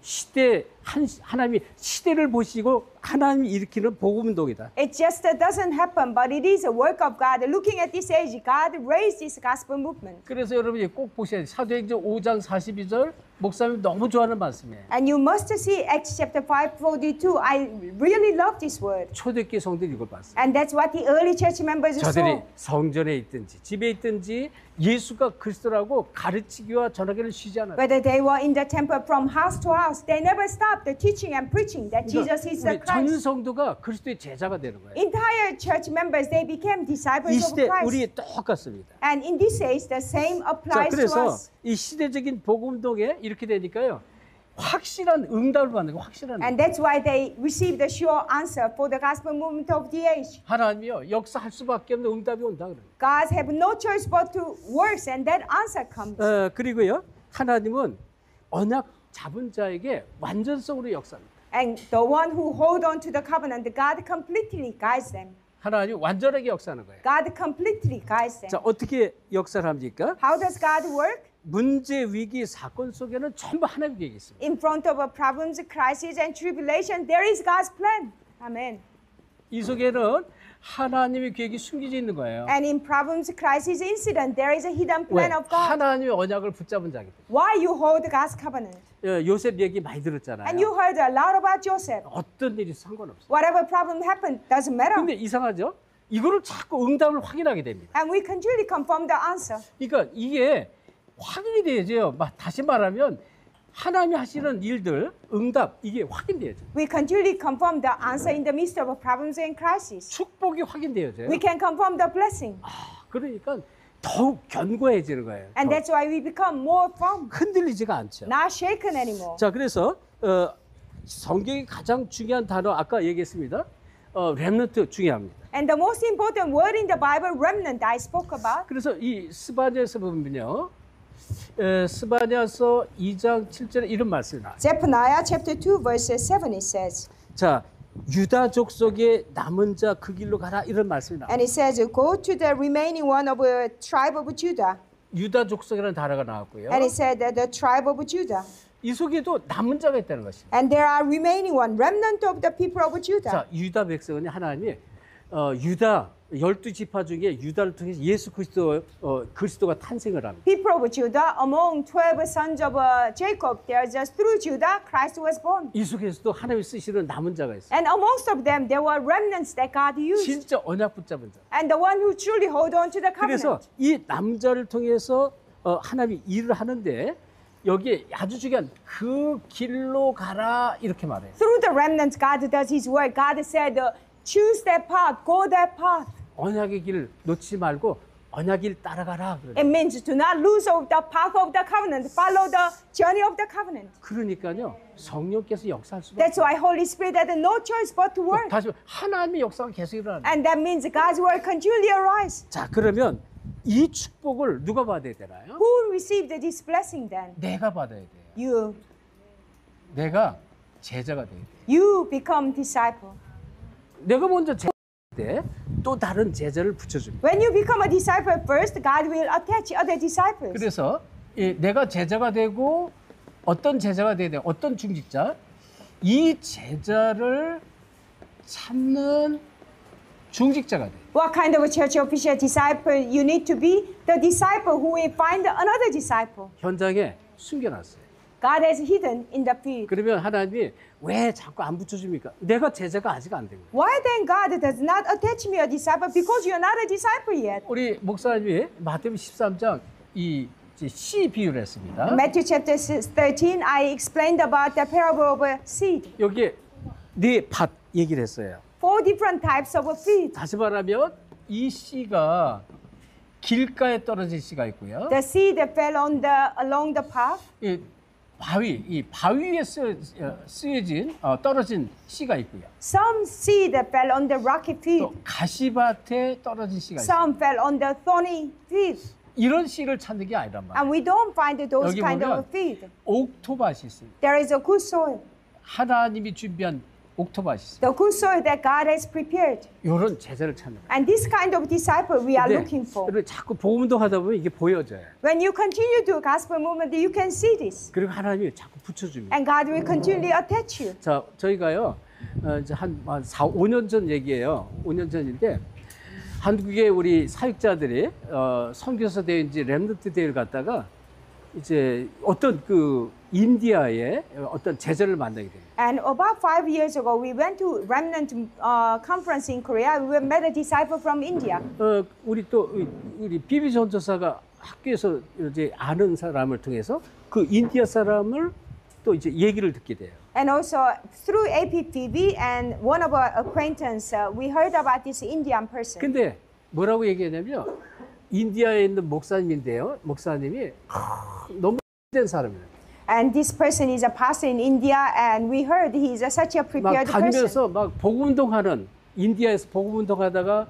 하나님이 시대를 보시고 하나님이 일으키는 복음 운동이다. It just doesn't happen, but it is a work of God. Looking at this age, God raised this gospel movement. 그래서 여러분이 꼭 보셔야 돼요. 사도행전 5장 42절 목사님 너무 좋아하는 말씀이에요. And you must see Acts chapter 5:42. I really love this word. 초대교회 성도들 읽어봤어요. And that's what the early church members 저들이 saw. 성전에 있든지 집에 있든지 예수가 그리스도라고 가르치기와 전하기를 쉬지 않아요. Whether they were in the temple from house to house, they never stopped the teaching and preaching that Jesus is the 우리 전 Christ. 성도가 그리스도의 제자가 되는 거예요. Entire church members, they became 이 disciples of 시대 Christ. 우리 똑같습니다. And in this age, the same 자, applies to 그래서 us. 이 시대적인 복음 운동에 이렇게 되니까요. 확실한 응답을 받는 거 확실한. And that's why they received the sure answer for the gospel movement of the age. 하나님이요 역사할 수밖에 없는 응답이 온다 그래요. God have no choice but to work, and that answer comes. 그리고요 하나님은 언약 잡은 자에게 완전성으로 역사합니다. And the one who hold on to the covenant, God completely guides them. 하나님 완전하게 역사하는 거예요. God completely guides them. 자 어떻게 역사를 합니까? How does God work? 문제, 위기, 사건 속에는 전부 하나님의 계획이 있습니다. In front of problems, crisis, and tribulation, there is God's plan. Amen. 이 속에는 하나님의 계획이 숨겨져 있는 거예요. And in problems, crisis, incident, there is a hidden 왜? plan of God. 하나님의 언약을 붙잡은 자기 때문에. Why you hold God's covenant? 요셉 얘기 많이 들었잖아요. And you heard a lot about Joseph. 어떤 일이 상관없어요. Whatever problem happened, doesn't matter. 근데 이상하죠? 이거를 자꾸 응답을 확인하게 됩니다. And we continually confirm the answer. 그러니까 이게 확인이 돼야죠. 다시 말하면 하나님이 하시는 일들, 응답 이게 확인돼야죠. We continually confirm the answer in the midst of problems and crisis. 축복이 확인돼야죠. We can confirm the blessing. 그러니까 더욱 견고해지는 거예요. And that's why we become more firm, 흔들리지가 않죠. not shaken anymore. 자, 그래서 성경의 가장 중요한 단어 아까 얘기했습니다. 렘넌트 중요합니다. And the most important word in the Bible, remnant, I spoke about. 그래서 이 스바냐서 보면요. 스바냐서 2장 7절에 이런 말씀이 나와요. Zephaniah chapter 2 verse 7 it says. 자, 유다족 속에 남은 자 그 길로 가라 이런 말씀이 나와요. And it says, go to the remaining one of the tribe of Judah. 유다족 속이라는 단어가 나왔고요. And it said that the tribe of Judah. 이 속에도 남은 자가 있다는 것입니다. And there are remaining one, remnant of the people of Judah. 자, 유다 백성은 하나님이 유다 12지파 중에 유다를 통해서 예수 그리스도가 탄생을 합니다. People of Judah, among 12 sons of Jacob, there just through Judah, Christ was born. 이 속에서도 하나님이 쓰시는 남은 자가 있어요. And amongst of them, there were remnants that God used. 진짜 언약 붙잡은 자. And the one who truly hold on to the 그래서 covenant. 이 남자를 통해서 하나님이 일을 하는데 여기에 아주 중요한 그 길로 가라 이렇게 말해요. Through the remnants, God does His work. God said, choose that path, go that path. 언약의 길을 놓치지 말고 언약일 따라가라. It means do not lose of the path of the covenant. Follow the journey of the covenant. 그러니까요. 성령께서 역사할 수밖에. That's why Holy Spirit had no choice but to work. 다시 하나님의 역사가 계속 일어나는. And that means God's word continually arise. 자, 그러면 이 축복을 누가 받아야 되나요? Who received this blessing then? 내가 받아야 돼요. You. 내가 제자가 돼야 돼요. You become disciple. 내가 먼저 제자 때 또 다른 제자를 붙여줍니다. When you become a disciple first, God will attach other disciples. 그래서 내가 제자가 되고 어떤 제자가 돼야 돼요? 어떤 중직자? 이 제자를 찾는 중직자가 돼요. What kind of a church official disciple you need to be? The disciple who will find another disciple. 현장에 숨겨놨어요. God has hidden in the field. 그러면 하나님이 왜 자꾸 안 붙여줍니까? 내가 제자가 아직 안 된 거예요. Why then God does not attach me a disciple? Because you're not a disciple yet. 우리 목사님이 마태복음 13장 이 씨 비유를 했습니다. Matthew chapter 13, I explained about the parable of a seed. 여기에 네 밭 얘기를 했어요. 4 different types of a field. 다시 말하면 이 씨가 길가에 떨어진 씨가 있고요. The seed that fell on along the path. 이 바위 위에 쓰여진 떨어진 씨가 있고요. Some seed that fell on the rocky field. 또 가시밭에 떨어진 씨가 있어요. Some fell on the thorny field. 이런 씨를 찾는 게 아니란 말이에요. And we don't find those 여기 kind 보면 of field. 옥토밭이 있어요. There is a good soil. 하나님이 준비한 옥토밭이 있어요. The good soil that God has prepared. 이런 제자를 찾는 거예요. And this kind of disciple we are looking for. 근데 자꾸 복음운동 하다 보면 이게 보여져요. When you continue to gospel movement, you can see this. 그리고 하나님이 자꾸 붙여줍니다. And God will continually attach you. 자, 저희가요, 이제 한 4, 5년 전 얘기예요. 5년 전인데, 한국의 우리 사역자들이 선교사 대회인지 렘넌트 대회를 갔다가 이제 어떤 그 인디아의 어떤 제자를 만나게 돼요. And about 5 years ago, we went to Remnant conference in Korea. We met a disciple from India. 우리 비비 전도사가 학교에서 이제 아는 사람을 통해서 그 인디아 사람을 또 이제 얘기를 듣게 돼요. And also through APPB and one of our acquaintance, we heard about this Indian person. 근데 뭐라고 얘기하냐면 인디아에 있는 목사님인데요. 목사님이 너무 된 사람이에요. And this person is a pastor in India, and we heard he is such a 막 prepared person. 다니면서 막 복음운동하는 인디아에서 복음운동하다가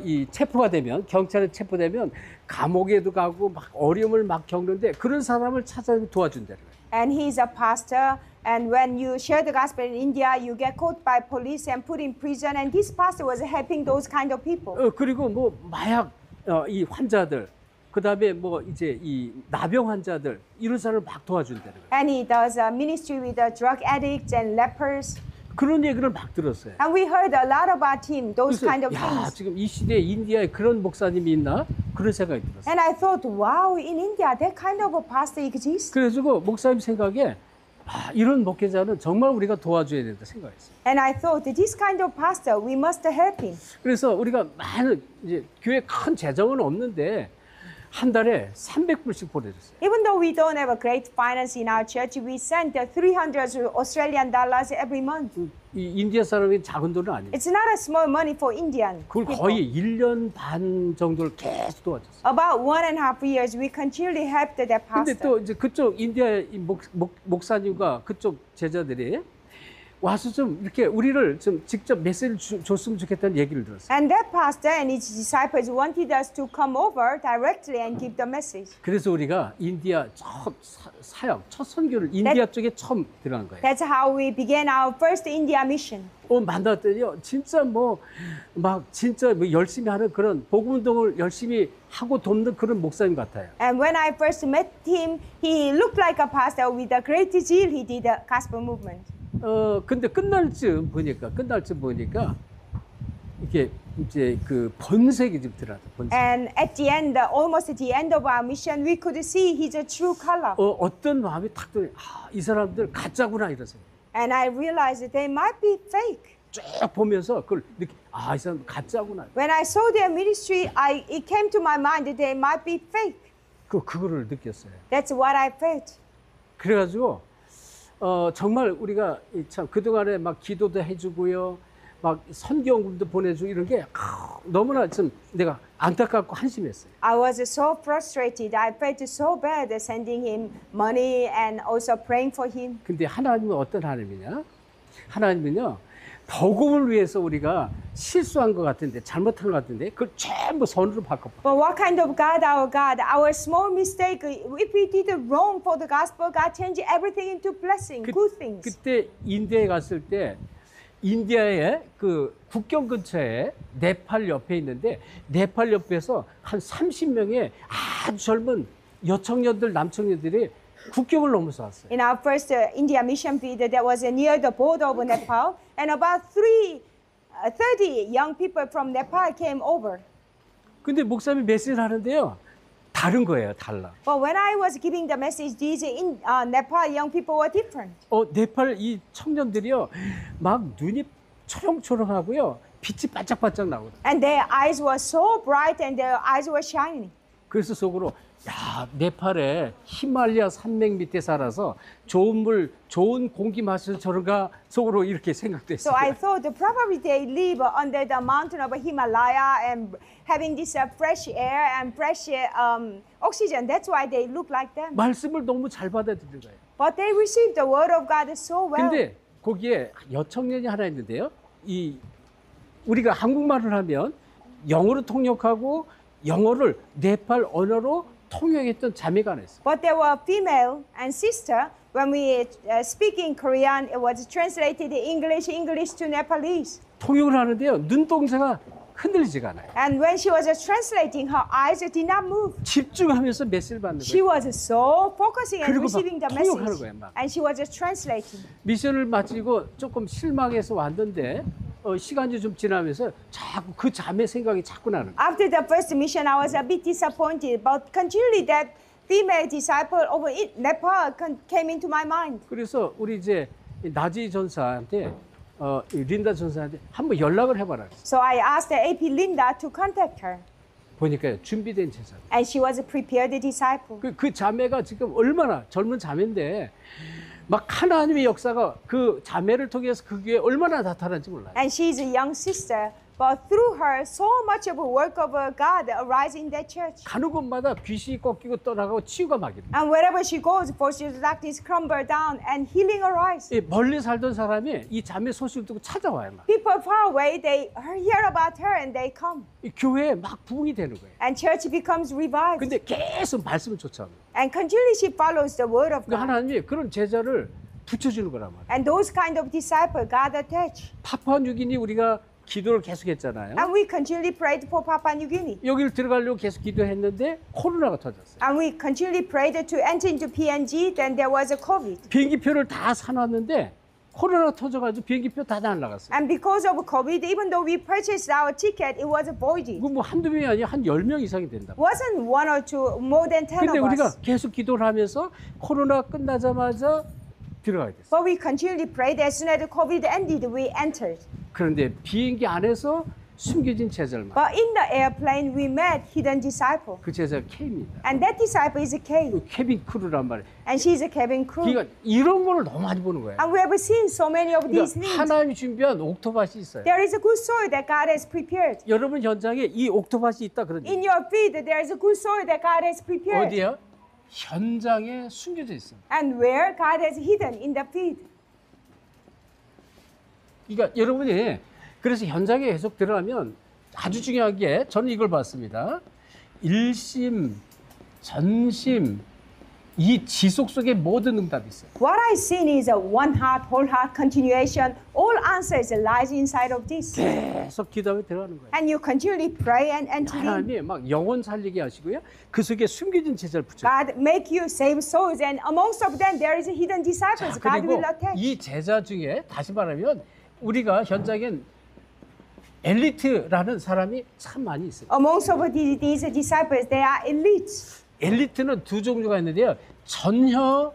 이 체포가 되면 경찰에 체포되면 감옥에도 가고 막 어려움을 막 겪는데 그런 사람을 찾아 도와준다는 거예요. And he is a pastor. And when you share the gospel in India, you get caught by police and put in prison. And this pastor was helping those kind of people. 그리고 뭐 마약 이 환자들, 그다음에 뭐 이제 이 나병 환자들 이런 사람을 막 도와준다는 거예요. And he does a ministry with the drug addicts and lepers. 그런 얘기를 막 들었어요. And we heard a lot about him, those 그래서 kind of 야, things. 지금 이 시대에 인디아에 그런 목사님이 있나? 그런 생각이 들었어요. And I thought, wow, in India, that kind of a pastor exists. 그래가지고 목사님 생각에 이런 목회자는 정말 우리가 도와줘야 된다 생각했어요. And I thought, this kind of pastor, we must help him. 그래서 우리가 많은 이제 교회 큰 재정은 없는데 한 달에 300불씩 보내줬어요. Even though we don't have a great finance in our church, we send 300 Australian dollars every month. 이 인디아 사람이 작은 돈은 아니에요. It's not a small money for Indian 그걸 people. 거의 1년 반 정도를 계속 도와줬어요. About 1.5 years, we continually helped that 근데 pastor. 또 이제 그쪽 인디아 목사님과 그쪽 제자들이 와서 좀 이렇게 우리를 좀 직접 메시지를 줬으면 좋겠다는 얘기를 들었어요. And that pastor and his disciples wanted us to come over directly and give the message. 그래서 우리가 인디아 첫 사역, 첫 선교를 인디아 쪽에 처음 들어간 거예요. That's how we began our first India mission. 만났더니요, 진짜 진짜 열심히 하는 그런 복음 운동을 열심히 하고 돕는 그런 목사님 같아요. And when I first met him, he looked like a pastor with a great zeal. He did the gospel movement. 근데 끝날 쯤 보니까 이게 이제 그 번색이 좀 들어왔다. 번색. And at the end, almost at the end of our mission, we could see his true color. 어떤 마음이 탁 들어. 이 사람들 가짜구나 이러세요. And I realized that they might be fake. 쭉 보면서 그걸 느끼. 이 사람 가짜구나. When I saw their ministry, it came to my mind that they might be fake. 그거를 느꼈어요. That's what I felt. 그래가지고 정말 우리가 참 그동안에 막 기도도 해주고요. 막 선교원금도 보내주고 이런 게 너무나 좀 내가 안타깝고 한심했어요. I was so frustrated. I felt so bad sending him money and also praying for him. 근데 하나님은 어떤 하나님이냐? 하나님은요, 복음을 위해서 우리가 실수한 것 같은데, 잘못한 것 같은데, 그걸 전부 선으로 바꿔. But what kind of God our God? Our small mistake, if we did wrong for the gospel, God changed everything into blessing, good things. 그때 인디아에 갔을 때, 인디아의 그 국경 근처에 네팔 옆에 있는데, 네팔 옆에서 한 30명의 아주 젊은 여청년들, 남청년들이 국경을 넘어서 왔어요. In our first India mission field that was near the border of Nepal, and about 30 young people from Nepal came over. 근데 목사님이 메시지를 하는데요, 다른 거예요, 달라. But when I was giving the message, these Nepal young people were different. 네팔 이 청년들이요, 막 눈이 초롱초롱하고요, 빛이 반짝반짝 나거든. And their eyes were so bright and their eyes were shining. 그래서 속으로, 야, 네팔에 히말라야 산맥 밑에 살아서 좋은 물, 좋은 공기 마셔서 저런가 속으로 이렇게 생각됐어요. So I thought probably they live under the mountain of Himalaya and having this fresh air and fresh oxygen. That's why they look like them. 말씀을 너무 잘 받아들인 거예요. But they received the word of God so well. 근데 거기에 여청년이 하나 있는데요. 우리가 한국말을 하면 영어로 통역하고 영어를 네팔 언어로 통역했던 자매가 하나 있어요. But there were female and sister. When we speak in Korean, it was translated English to Nepalese. 통역을 하는데요. 눈동자가 흔들리지가 않아요. And when she was translating, her eyes did not move. 집중하면서 메시지를 받는 She 거예요. was so focusing and 그리고 막 receiving the 통역하는 message. 거예요, 막. And she was translating. 미션을 마치고 조금 실망해서 왔는데 시간이 좀 지나면서 자꾸 그 자매 생각이 자꾸 나는 거예요. After the first mission, I was a bit disappointed, but continually that female disciple over Nepal came into my mind. 그래서 우리 이제 나지 전사한테 이 린다 전사한테 한번 연락을 해봐라. So I asked the AP Linda to contact her, 보니까요, 준비된 제자. and she was a prepared disciple. 그 자매가 지금 얼마나 젊은 자매인데 막 하나님의 역사가 그 자매를 통해서 그게 얼마나 나타난지 몰라요. And she is a young sister, but through her, so much of a work of God arise in that church. 가는 곳마다 귀신이 꺾이고 떠나가고 치유가 막이다. And wherever she goes, forces of darkness crumble down and healing arise. 멀리 살던 사람이 이 자매 소식을 듣고 찾아와요. 막. People far away, they hear about her and they come. 이 교회에 막 부흥이 되는 거예요. And church becomes revived. 근데 계속 말씀을 쫓아옵니다. And continually she follows the word of 그러니까 God. 하나님이 그런 제자를 붙여주는 거란 말이에요. And those kind of disciples God attach. 파푸아뉴기니 우리가 기도를 계속했잖아요. And we continually prayed for Papua New Guinea. 여기를 들어가려고 계속 기도했는데 코로나가 터졌어요. And we continually prayed to enter into PNG. Then there was a COVID. 비행기표를 다 사놨는데 코로나가 터져가지고 비행기표 다 날라갔어요. And because of COVID, even though we purchased our ticket, it was voided. 그 뭐 한두 명이 아니라 한 10명 이상이 된다. Wasn't one or two, more than 10 근데 of 우리가 us. 계속 기도를 하면서 코로나 끝나자마자 들어가야 됐어요. But we continually prayed. As soon as the COVID ended, we entered. 그런데 비행기 안에서 숨겨진 제자를 만. But in the airplane, we met hidden disciple. 그 제자가 K입니다. And that disciple is a K. 케빈 크루란 말이에요. And she's a cabin crew. 그러니까 이런 거를 너무 많이 보는 거예요. And we have seen so many of these 그러니까 things. 하나님이 준비한 옥토밭이 있어요. There is a good soil that God has prepared. 여러분 현장에 이 옥토밭이 있다 그런 In 얘기예요. your field, there is a good soil that God has prepared. 어디요? 현장에 숨겨져 있어요. And where God has hidden in the field. 그러니까 여러분이 그래서 현장에 계속 들어가면 아주 중요한 게 저는 이걸 봤습니다. 일심, 전심, 이 지속 속에 모든 응답이 있어요. What I seen is a one heart, whole heart continuation. All answers lies inside of this. 계속 기도하며 들어가는 거예요. And you continually pray and enter in. 하나님이 막 영혼 살리게 하시고요. 그 속에 숨겨진 제자를 붙여요. God make you save souls, and amongst of them there is a hidden disciples. God 그리고 will attach. 이 제자 중에 다시 말하면 우리가 현장엔 엘리트라는 사람이 참 많이 있어요. Amongst of these disciples, they are elites. 엘리트는 두 종류가 있는데요. 전혀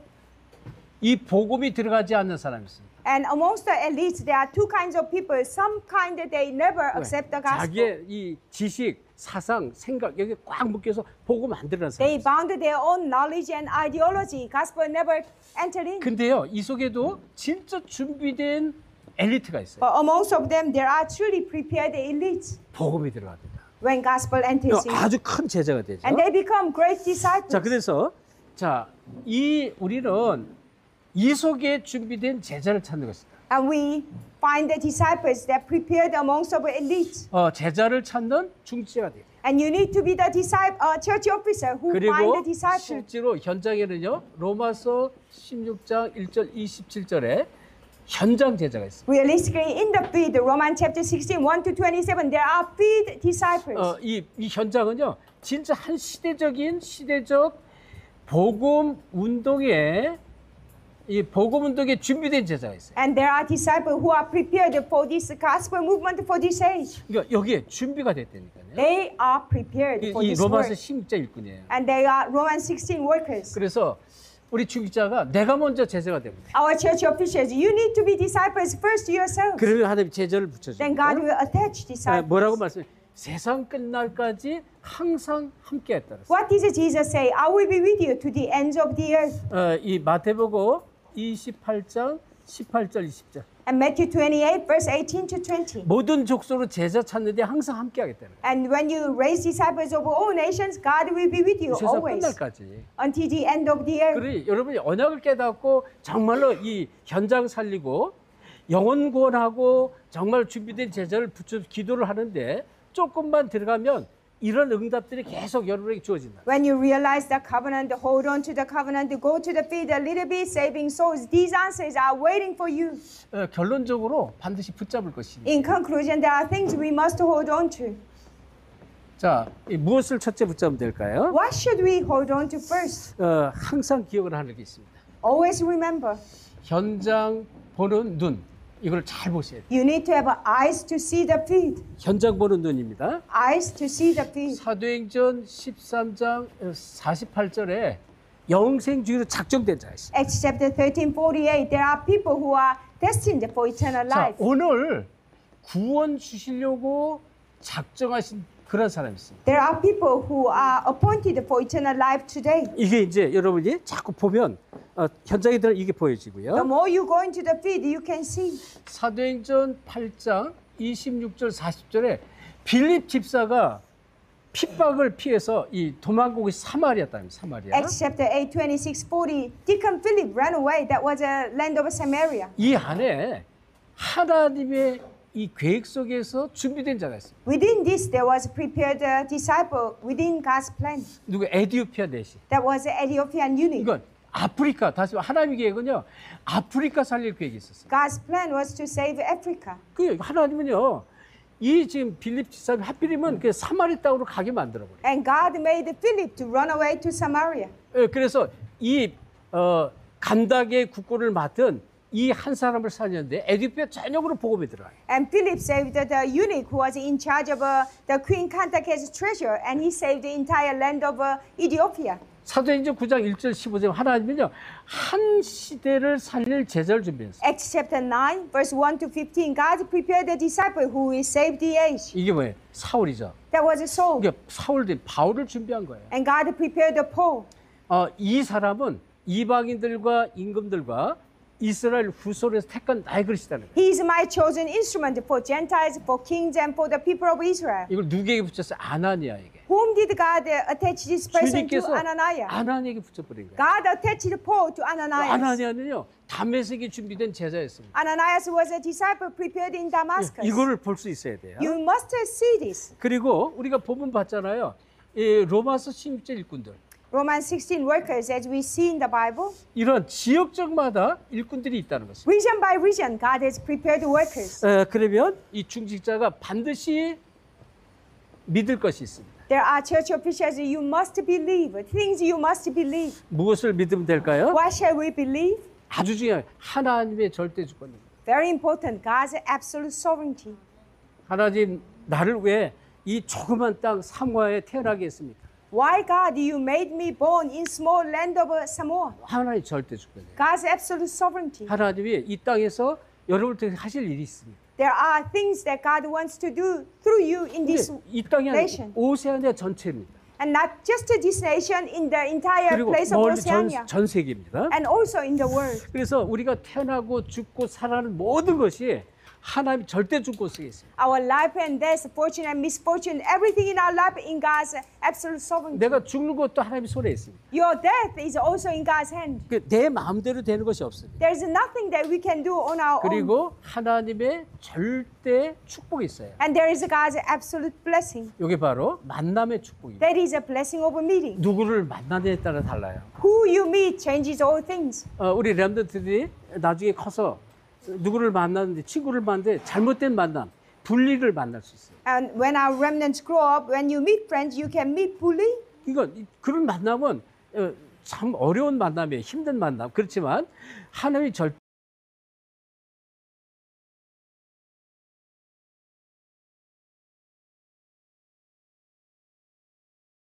이 복음이 들어가지 않는 사람이 있습니다. And amongst the elites, there are two kinds of people. Some kind that they never accept the gospel. 자기의 이 지식, 사상, 생각 여기 꽉 묶여서 복음 안 들어가는 사람이 They 있어요. bound their own knowledge and ideology. Gospel never entered in. 근데요, 이 속에도 진짜 준비된 엘리트가 있어요. But amongst of them, there are truly prepared elites 복음이 들어갑니다. when gospel enters in. 아주 큰 제자가 되죠. And they become great disciples. 자, 그래서 우리는 이 속에 준비된 제자를 찾는 것이다. And we find the disciples that prepared amongst of elites. 제자를 찾는 중지자가 돼요. And you need to be the church officer who find 그리고 the disciple. 실제로 현장에는요, 로마서 16장 1절 27절에 현장 제자가 있습니다. Realistically, in the field, Romans chapter 16, 1 to 27, there are field disciples. 이 현장은요, 진짜 한 시대적 복음 운동에 준비된 제자가 있어요. And there are disciples who are prepared for this gospel movement for this age. 그러니까 여기에 준비가 됐다니까요. They are prepared for 이 this 로마서 work. 16장 일꾼이에요. And they are Romans 16 workers. 그래서 우리 중직자가 내가 먼저 제자가 됩니다. Our church officials, you need to be disciples first yourselves. 그러면 하나님 제자를 Then God 붙여줍니다. will attach disciples. 뭐라고 말씀해요? 세상 끝날까지 항상 함께했다. What did Jesus say? I will be with you to the ends of the earth. 이 마태복음 28장 18절 20절. And Matthew 28, verse 18 to 20. 모든 족속으로 제자 찾는데 항상 함께하겠다는 거예요. And when you raise disciples of all nations, God will be with you 세상 always 끝날까지. until the end of the earth. 그래 여러분이 언약을 깨닫고 정말로 이 현장 살리고 영혼 구원하고 정말 준비된 제자를 붙여 기도를 하는데 조금만 들어가면 이런 응답들이 계속 여러분에게 주어진다. When you realize the covenant, hold on to the covenant, go to the field a little bit, saving souls. These answers are waiting for you. 결론적으로 반드시 붙잡을 것입니다. In conclusion, there are things we must hold on to. 자, 무엇을 첫째 붙잡으면 될까요? What should we hold on to first? 항상 기억을 하는 게 있습니다. Always remember, 현장 보는 눈, 이걸 잘 보셔야 돼요. you need to have eyes to see the field. 현장 보는 눈입니다. Eyes to see the field. 사도행전 13장 48절에 영생주의로 작정된 자가 있습니다. Acts chapter 13:48, there are people who are destined for eternal 자, life. 오늘 구원 주시려고 작정하신 그런 사람이 있습니다. There are people who are appointed for eternal life today. 이게 이제 여러분이 자꾸 보면 현장에 들어 이게 The 보여지고요. more you go into the field, you can see. 사도행전 8장 26절 40절에 빌립 집사가 핍박을 피해서 이 도망가고 사마리아 땅입니다. 사마리아. Acts chapter 8, 26:40. Deacon Philip ran away. That was a land of Samaria. 이 안에 하나님의 이 계획 속에서 준비된 자가 있습니다. Within this, there was a prepared disciple within God's plan. 누구 에디오피아 내시. That was an Ethiopian eunuch. 이건 아프리카 다시 하나님의 계획은요. 아프리카 살릴 계획이 있었어요. God's plan was to save Africa. 그 하나님은요. 이 지금 빌립 집사님 하필이면 그 사마리 땅으로 가게 만들어 버려요. And God made Philip to run away to Samaria. 그래서 이 간닥의 국고를 맡은 이 한 사람을 살렸는데 에디오피아 전역으로 복음이 들어가요. And Philip saved the eunuch who was in charge of the Queen Candace's treasure, and he saved the entire land of Ethiopia. 사도행전 9장 1절 15절 하나님은요 한 시대를 살릴 제자를 준비했어요. Acts chapter 9, verse 1 to 15, God prepared the disciple who will save the age. 이게 뭐예요? 사울이죠. That was Saul. 이게 사울들이 바울을 준비한 거예요. And God prepared the Paul. 이 사람은 이방인들과 임금들과 이스라엘 후손에서 택한 나의 그릇이라는 거예요. He is my chosen instrument for Gentiles, for kings, and for the people of Israel. 이걸 누구에게 붙였어요? 아나니아에게. Whom did God attach this person to? 주님께서 Ananias. 아나니아에게 붙여버린 거예요. God attached Paul to Ananias. 아나니아는요 다메섹에 준비된 제자였습니다. Ananias was a disciple prepared in Damascus. 이거를 볼 수 있어야 돼요. You must see this. 그리고 우리가 본문 봤잖아요. 이 로마서 16절 일꾼들. Romans 16 workers, as we see in the Bible. 이런 지역적마다 일꾼들이 있다는 것입니다. Region by region, God has prepared workers. 그러면 이 중직자가 반드시 믿을 것이 있습니다. There are church officials you must believe, things you must believe. 무엇을 믿으면 될까요? What shall we believe? 아주 중요한 하나님의 절대 주권입니다. Very important, God's absolute sovereignty. 하나님 나를 왜 이 조그만 땅 사모아에 태어나게 했습니까? Why, God, you made me born in small land of Samoa? 하나님 절대 주권이에요. God's absolute sovereignty. 하나님이 이 땅에서 여러분을 통해 하실 일이 있습니다. There are things that God wants to do through you in this 이 땅이 아니라 nation. 오세아니아 전체입니다. And not just this nation, in the entire 그리고 place of 멀리 Oceania. 전 세계입니다. And also in the world. 그래서 우리가 태어나고 죽고 살아가는 모든 것이 하나님 절대 주권 속에 있습니다. Our life and death, fortune and misfortune, everything in our life in God's absolute sovereignty. 내가 죽는 것도 하나님의 손에 있습니다. Your death is also in God's hand. 내 마음대로 되는 것이 없습니다. There is nothing that we can do on our own. 그리고 하나님의 절대 축복이 있어요. And there is God's absolute blessing. 이게 바로 만남의 축복입니다. That is a blessing of a meeting. 누구를 만나느냐에 따라 달라요. Who you meet changes all things. 우리 렘넌트들이 나중에 커서 누구를 만나는데 친구를 만나는데 잘못된 만남, 분리를 만날 수 있어요. And when our remnants grow up, when you meet friends, you can meet bully. 그러니까 그런 만남은 참 어려운 만남이에요. 힘든 만남. 그렇지만 하나님이